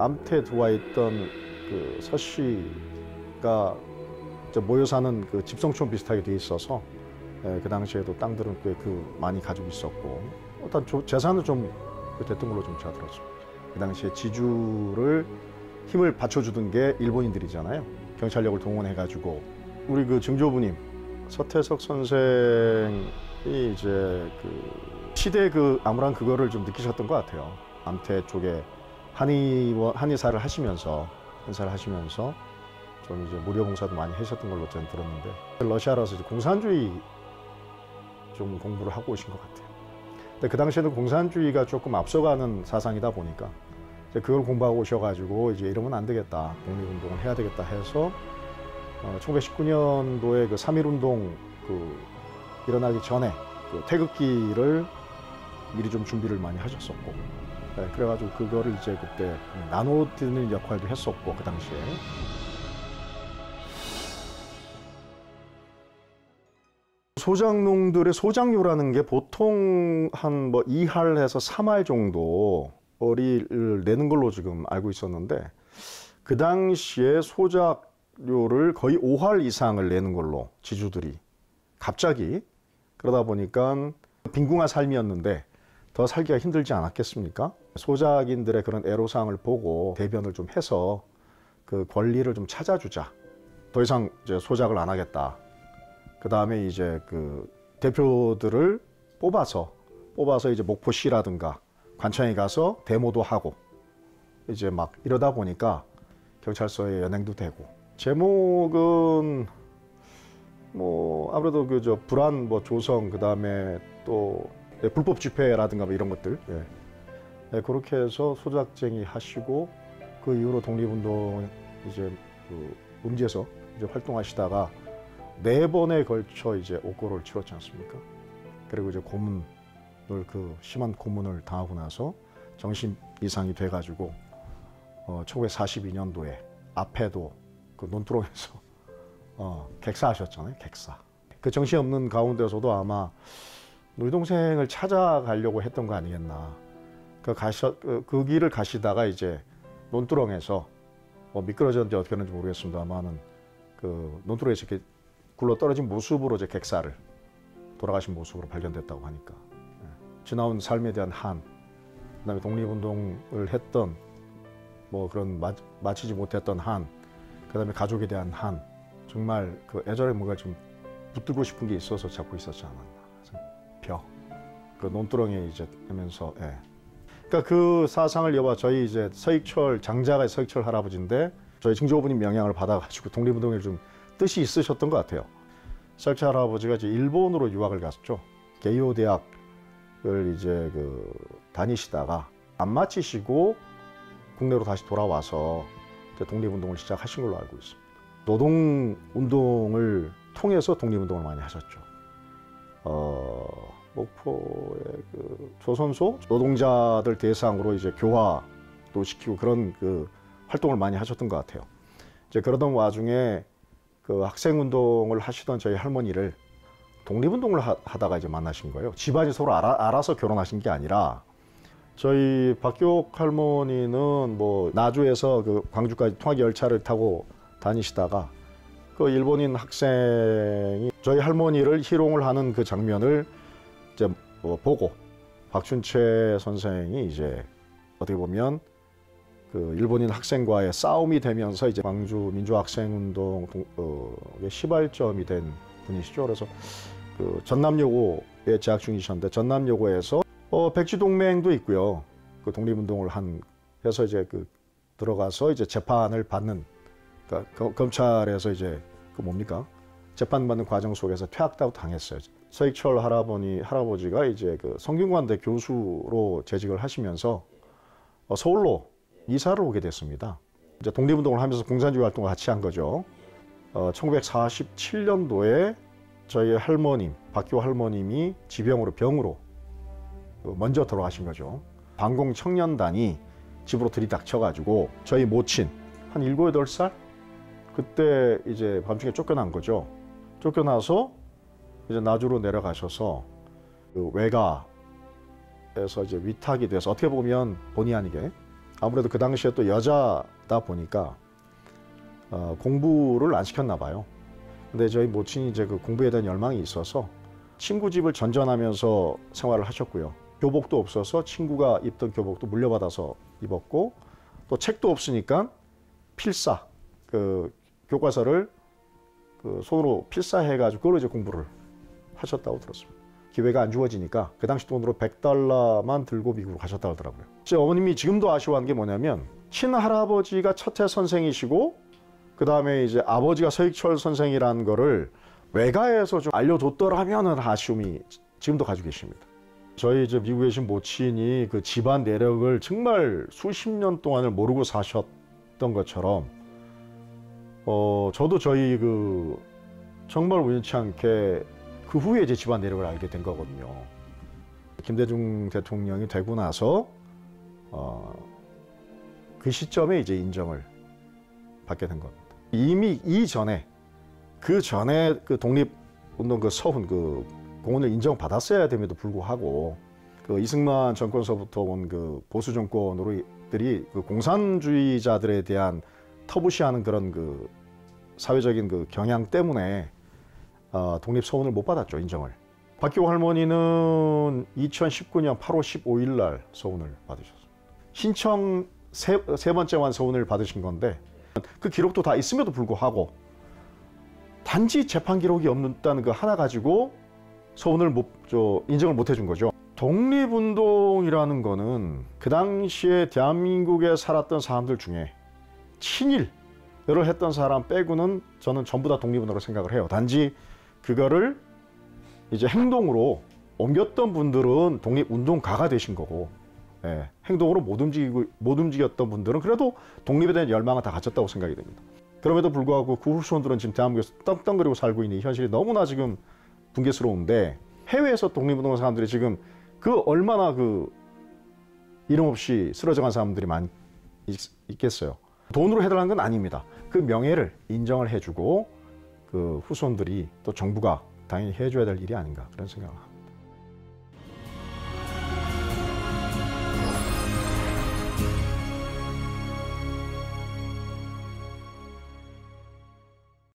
암태 들어와 있던 그 서씨가 모여 사는 그 집성촌 비슷하게 돼 있어서 그 당시에도 땅들은 꽤 많이 가지고 있었고 일단 재산은 좀 됐던 걸로 좀 제가 들었습니다. 그 당시에 지주를 힘을 받쳐주던 게 일본인들이잖아요. 경찰력을 동원해가지고 우리 그 증조부님 서태석 선생이 이제 그 시대 그 암울한 그거를 좀 느끼셨던 것 같아요. 암태 쪽에 한의사를 하시면서 좀 이제 무료봉사도 많이 하셨던 걸로 저는 들었는데 러시아라서 이제 공산주의 좀 공부를 하고 오신 것 같아요. 근데 그 당시에는 공산주의가 조금 앞서가는 사상이다 보니까 이제 그걸 공부하고 오셔가지고 이제 이러면 안 되겠다, 독립운동을 해야 되겠다 해서 1919년도에 그 3.1운동 일어나기 전에 그 태극기를 미리 좀 준비를 많이 하셨었고, 네, 그래가지고 그거를 이제 그때 나눠드리는 역할도 했었고 그 당시에. 소장농들의 소장료라는 게 보통 한 2할에서 3할 정도를 내는 걸로 지금 알고 있었는데 그 당시에 소작료를 거의 5할 이상을 내는 걸로 지주들이 갑자기 그러다 보니까 빈궁한 삶이었는데 더 살기가 힘들지 않았겠습니까? 소작인들의 그런 애로사항을 보고 대변을 좀 해서 그 권리를 좀 찾아주자. 더 이상 이제 소작을 안 하겠다. 그 다음에 이제 그 대표들을 뽑아서 이제 목포시라든가 관청에 가서 데모도 하고 이제 막 이러다 보니까 경찰서에 연행도 되고 제목은 아무래도 불안 조성 그 다음에 또 불법 집회라든가 이런 것들 그렇게 해서 소작쟁이 하시고 그 이후로 독립운동 이제 음지에서 이제 활동하시다가 4번에 걸쳐 이제 옥고를 치렀지 않습니까? 그리고 이제 고문을 심한 고문을 당하고 나서 정신 이상이 돼가지고 1942년도에 앞에도 그 논두렁에서 객사하셨잖아요. 객사. 그 정신없는 가운데서도 아마 우리 동생을 찾아가려고 했던 거 아니겠나. 그 길을 가시다가 이제 논두렁에서 미끄러졌는지 어떻게 했는지 모르겠습니다만은 그 논두렁에서 이렇게 굴러 떨어진 모습으로 이제 객사를 돌아가신 모습으로 발견됐다고 하니까 지나온 삶에 대한 한, 그다음에 독립운동을 했던 그런 마치지 못했던 한, 그다음에 가족에 대한 한, 정말 그 애절에 뭔가 좀 붙들고 싶은 게 있어서 잡고 있었지 않았나. 그 논두렁에 이제 하면서 그러니까 그 사상을 여봐 저희 이제 서익철 장자가 서익철 할아버지인데 저희 증조부님 영향을 받아가지고 독립운동에 좀 뜻이 있으셨던 것 같아요. 서익철 할아버지가 이제 일본으로 유학을 갔죠. 게이오 대학을 이제 다니시다가 안 마치시고 국내로 다시 돌아와서 이제 독립운동을 시작하신 걸로 알고 있습니다. 노동운동을 통해서 독립운동을 많이 하셨죠. 목포의 조선소 노동자들 대상으로 이제 교화도 시키고 그런 활동을 많이 하셨던 것 같아요. 이제 그러던 와중에 그 학생운동을 하시던 저희 할머니를 독립운동을 하다가 이제 만나신 거예요. 집안이 서로 알아서 결혼하신 게 아니라 저희 박교옥 할머니는 나주에서 광주까지 통학의 열차를 타고 다니시다가 그 일본인 학생이 저희 할머니를 희롱을 하는 그 장면을 이제 보고 박춘채 선생이 이제 어떻게 보면 그 일본인 학생과의 싸움이 되면서 이제 광주 민주학생운동 시발점이 된 분이시죠. 그래서 그 전남여고에 재학 중이셨는데 전남여고에서 백지동맹도 있고요. 그 독립운동을 해서 이제 들어가서 이제 재판을 받는, 그러니까 검찰에서 이제 재판받는 과정 속에서 퇴학도 당했어요. 서익철 할아버지가 이제 성균관대 교수로 재직을 하시면서 서울로 이사를 오게 됐습니다. 이제 독립운동을 하면서 공산주의 활동을 같이 한 거죠. 1947년도에 저희 할머님, 박교 할머님이 병으로 먼저 돌아가신 거죠. 반공청년단이 집으로 들이닥쳐가지고 저희 모친 한 7, 8살? 그때 이제 밤중에 쫓겨난 거죠. 쫓겨나서 이제 나주로 내려가셔서 외가에서 이제 위탁이 돼서 어떻게 보면 본의 아니게 아무래도 그 당시에 또 여자다 보니까 공부를 안 시켰나 봐요. 근데 저희 모친이 이제 그 공부에 대한 열망이 있어서 친구 집을 전전하면서 생활을 하셨고요. 교복도 없어서 친구가 입던 교복도 물려받아서 입었고, 또 책도 없으니까 필사, 그 교과서를 그 손으로 필사해가지고 그걸로 이제 공부를 하셨다고 들었습니다. 기회가 안 주어지니까 그 당시 돈으로 $100만 들고 미국으로 가셨다고 하더라고요. 제 어머님이 지금도 아쉬워하는 게 뭐냐면, 친할아버지가 첫해 선생이시고 그 다음에 이제 아버지가 서익철 선생이라는 거를 외가에서 좀 알려줬더라면은 아쉬움이 지금도 가지고 계십니다. 저희 이제 미국에 계신 모친이 그 집안 내력을 정말 수십 년 동안을 모르고 사셨던 것처럼, 저도 저희 그 정말 우연치 않게 그 후에 제 집안 내력을 알게 된 거거든요. 김대중 대통령이 되고 나서 그 시점에 이제 인정을 받게 된 겁니다. 이미 그 전에 그 독립운동 그 서훈 그 공헌을 인정받았어야 됨에도 불구하고 그 이승만 정권서부터 온 그 보수 정권으로들이 그 공산주의자들에 대한 터부시하는 그런 그 사회적인 그 경향 때문에 독립 서훈을 못 받았죠, 인정을. 박기호 할머니는 2019년 8월 15일 날 서훈을 받으셨습니다. 신청 세 번째만 서훈을 받으신 건데, 그 기록도 다 있음에도 불구하고 단지 재판 기록이 없다는 그 하나 가지고 서훈을 인정을 못 해준 거죠. 독립운동이라는 거는 그 당시에 대한민국에 살았던 사람들 중에 친일을 했던 사람 빼고는 저는 전부 다 독립운동으로 생각을 해요. 단지 그거를 이제 행동으로 옮겼던 분들은 독립운동가가 되신 거고, 행동으로 못 움직였던 분들은 그래도 독립에 대한 열망은 다 가졌다고 생각이 됩니다. 그럼에도 불구하고 그 후손들은 지금 대한민국에서 떵떵거리고 살고 있는 이 현실이 너무나 지금 붕괴스러운데, 해외에서 독립운동한 사람들이 지금 그 얼마나 그 이름 없이 쓰러져간 사람들이 많이 있겠어요. 돈으로 해달라는 건 아닙니다. 그 명예를 인정을 해주고 그 후손들이 또 정부가 당연히 해줘야 될 일이 아닌가, 그런 생각을 합니다.